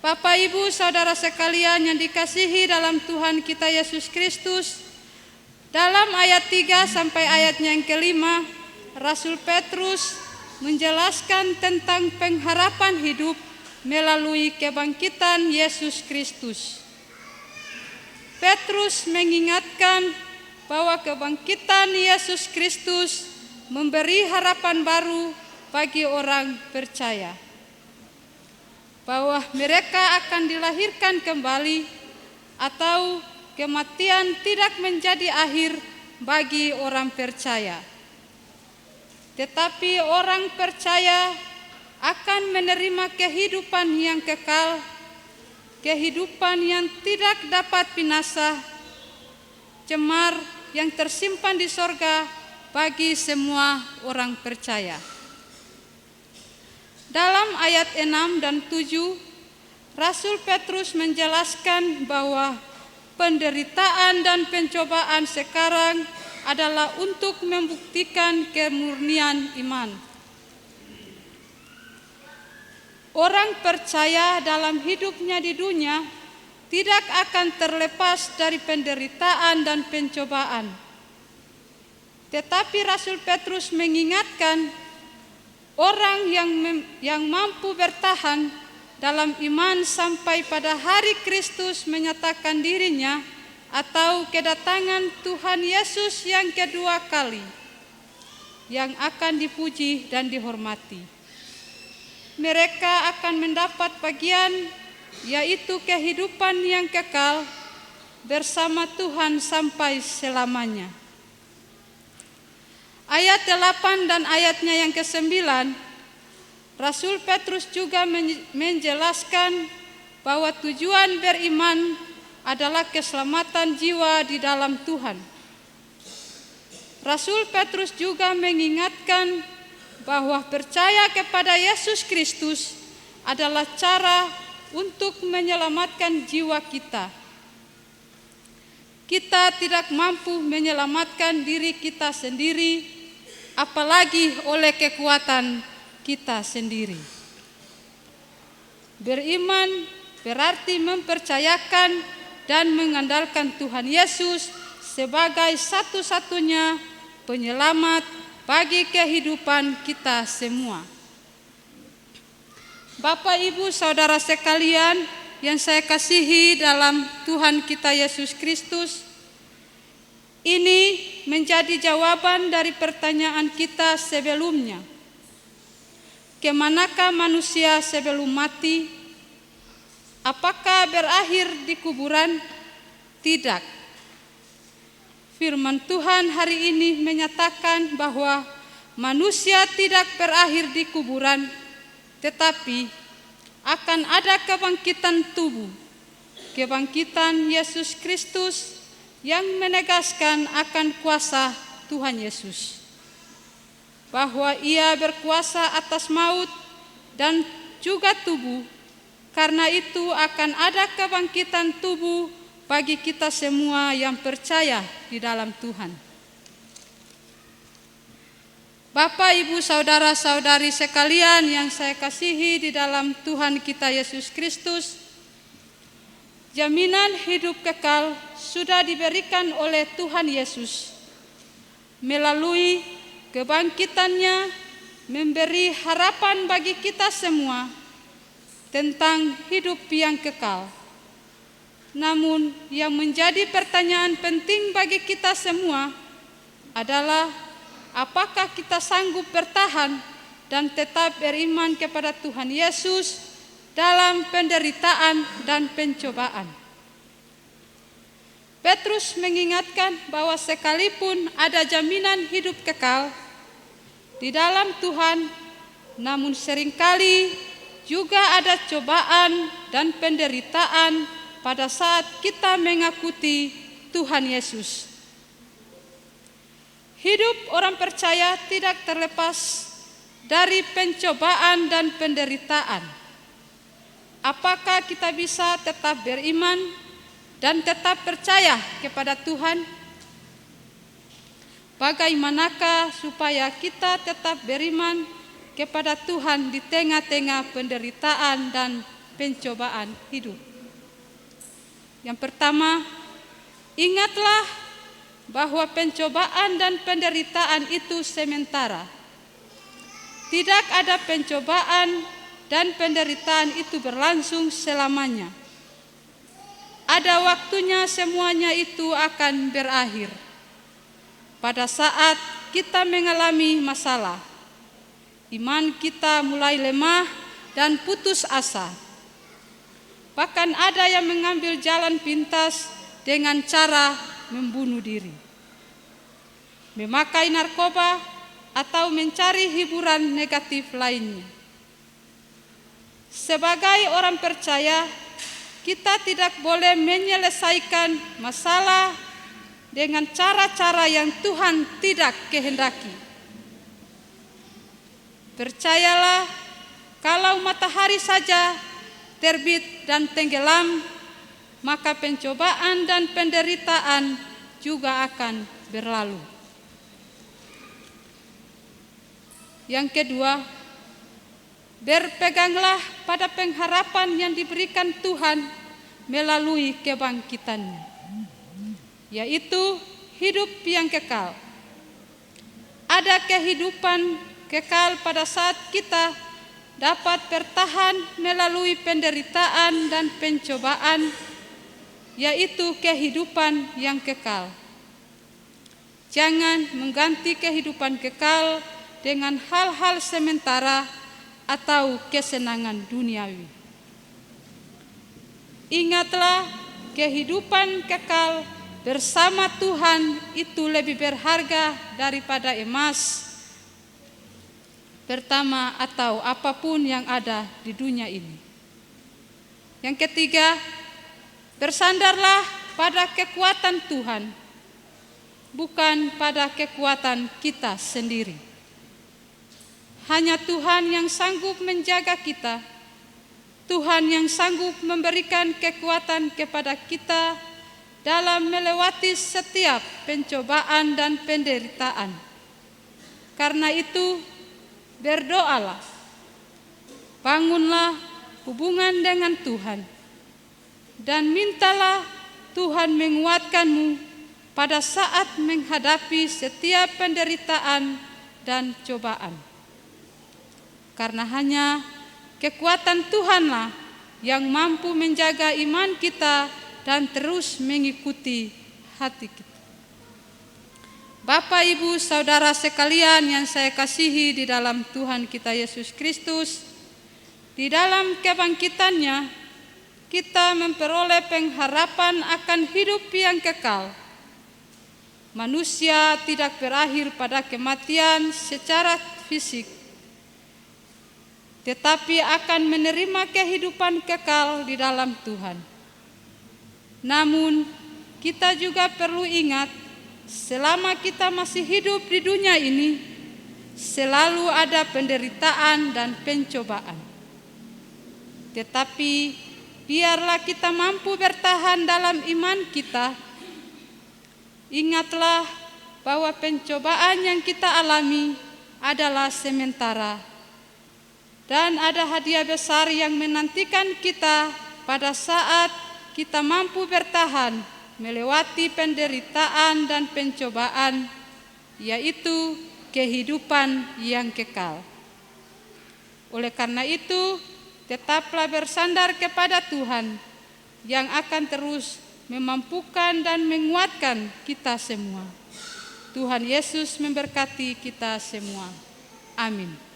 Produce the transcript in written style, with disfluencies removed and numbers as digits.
Bapak, Ibu, Saudara sekalian yang dikasihi dalam Tuhan kita Yesus Kristus, dalam ayat 3 sampai ayatnya yang kelima, Rasul Petrus menjelaskan tentang pengharapan hidup melalui kebangkitan Yesus Kristus. Petrus mengingatkan bahwa kebangkitan Yesus Kristus memberi harapan baru bagi orang percaya, bahwa mereka akan dilahirkan kembali atau kematian tidak menjadi akhir bagi orang percaya. Tetapi orang percaya akan menerima kehidupan yang kekal, kehidupan yang tidak dapat binasa, cemar yang tersimpan di sorga bagi semua orang percaya. Dalam ayat 6 dan 7, Rasul Petrus menjelaskan bahwa penderitaan dan pencobaan sekarang adalah untuk membuktikan kemurnian iman. Orang percaya dalam hidupnya di dunia tidak akan terlepas dari penderitaan dan pencobaan. Tetapi Rasul Petrus mengingatkan orang yang mampu bertahan dalam iman sampai pada hari Kristus menyatakan dirinya atau kedatangan Tuhan Yesus yang kedua kali, yang akan dipuji dan dihormati. Mereka akan mendapat bagian, yaitu kehidupan yang kekal bersama Tuhan sampai selamanya. Ayat 8 dan ayatnya yang ke-9, Rasul Petrus juga menjelaskan bahwa tujuan beriman adalah keselamatan jiwa di dalam Tuhan. Rasul Petrus juga mengingatkan bahwa percaya kepada Yesus Kristus adalah cara untuk menyelamatkan jiwa kita. Kita tidak mampu menyelamatkan diri kita sendiri, apalagi oleh kekuatan kita sendiri. Beriman berarti mempercayakan dan mengandalkan Tuhan Yesus sebagai satu-satunya penyelamat bagi kehidupan kita semua. Bapak, Ibu, Saudara sekalian yang saya kasihi dalam Tuhan kita Yesus Kristus, ini menjadi jawaban dari pertanyaan kita sebelumnya. Kemanakah manusia sebelum mati? Apakah berakhir di kuburan? Tidak. Firman Tuhan hari ini menyatakan bahwa manusia tidak berakhir di kuburan, tetapi akan ada kebangkitan tubuh, kebangkitan Yesus Kristus yang menegaskan akan kuasa Tuhan Yesus, bahwa Ia berkuasa atas maut dan juga tubuh. Karena itu akan ada kebangkitan tubuh bagi kita semua yang percaya di dalam Tuhan. Bapak, Ibu, Saudara-saudari sekalian yang saya kasihi di dalam Tuhan kita Yesus Kristus, jaminan hidup kekal sudah diberikan oleh Tuhan Yesus melalui kebangkitannya, memberi harapan bagi kita semua tentang hidup yang kekal. Namun yang menjadi pertanyaan penting bagi kita semua adalah apakah kita sanggup bertahan dan tetap beriman kepada Tuhan Yesus dalam penderitaan dan pencobaan. Petrus mengingatkan bahwa sekalipun ada jaminan hidup kekal di dalam Tuhan, namun seringkali juga ada cobaan dan penderitaan pada saat kita mengikuti Tuhan Yesus. Hidup orang percaya tidak terlepas dari pencobaan dan penderitaan. Apakah kita bisa tetap beriman dan tetap percaya kepada Tuhan? Bagaimanakah supaya kita tetap beriman kepada Tuhan di tengah-tengah penderitaan dan pencobaan hidup. Yang pertama, ingatlah bahwa pencobaan dan penderitaan itu sementara. Tidak ada pencobaan dan penderitaan itu berlangsung selamanya. Ada waktunya semuanya itu akan berakhir. Pada saat kita mengalami masalah, iman kita mulai lemah dan putus asa. Bahkan ada yang mengambil jalan pintas dengan cara membunuh diri, memakai narkoba, atau mencari hiburan negatif lainnya. Sebagai orang percaya, kita tidak boleh menyelesaikan masalah dengan cara-cara yang Tuhan tidak kehendaki. Percayalah, kalau matahari saja terbit dan tenggelam, maka pencobaan dan penderitaan juga akan berlalu. Yang kedua, berpeganglah pada pengharapan yang diberikan Tuhan melalui kebangkitannya, yaitu hidup yang kekal. Ada kehidupan kekal pada saat kita dapat bertahan melalui penderitaan dan pencobaan, yaitu kehidupan yang kekal. Jangan mengganti kehidupan kekal dengan hal-hal sementara atau kesenangan duniawi. Ingatlah, kehidupan kekal bersama Tuhan itu lebih berharga daripada emas, pertama, atau apapun yang ada di dunia ini. Yang ketiga, bersandarlah pada kekuatan Tuhan, bukan pada kekuatan kita sendiri. Hanya Tuhan yang sanggup menjaga kita, Tuhan yang sanggup memberikan kekuatan kepada kita dalam melewati setiap pencobaan dan penderitaan. Karena itu, berdoalah, bangunlah hubungan dengan Tuhan, dan mintalah Tuhan menguatkanmu pada saat menghadapi setiap penderitaan dan cobaan. Karena hanya kekuatan Tuhanlah yang mampu menjaga iman kita dan terus mengikuti hati kita. Bapak, Ibu, Saudara sekalian yang saya kasihi di dalam Tuhan kita Yesus Kristus, di dalam kebangkitannya kita memperoleh pengharapan akan hidup yang kekal. Manusia tidak berakhir pada kematian secara fisik, tetapi akan menerima kehidupan kekal di dalam Tuhan. Namun, kita juga perlu ingat, selama kita masih hidup di dunia ini, selalu ada penderitaan dan pencobaan. Tetapi, biarlah kita mampu bertahan dalam iman kita. Ingatlah bahwa pencobaan yang kita alami adalah sementara, dan ada hadiah besar yang menantikan kita pada saat kita mampu bertahan melewati penderitaan dan pencobaan, yaitu kehidupan yang kekal. Oleh karena itu, tetaplah bersandar kepada Tuhan yang akan terus memampukan dan menguatkan kita semua. Tuhan Yesus memberkati kita semua. Amin.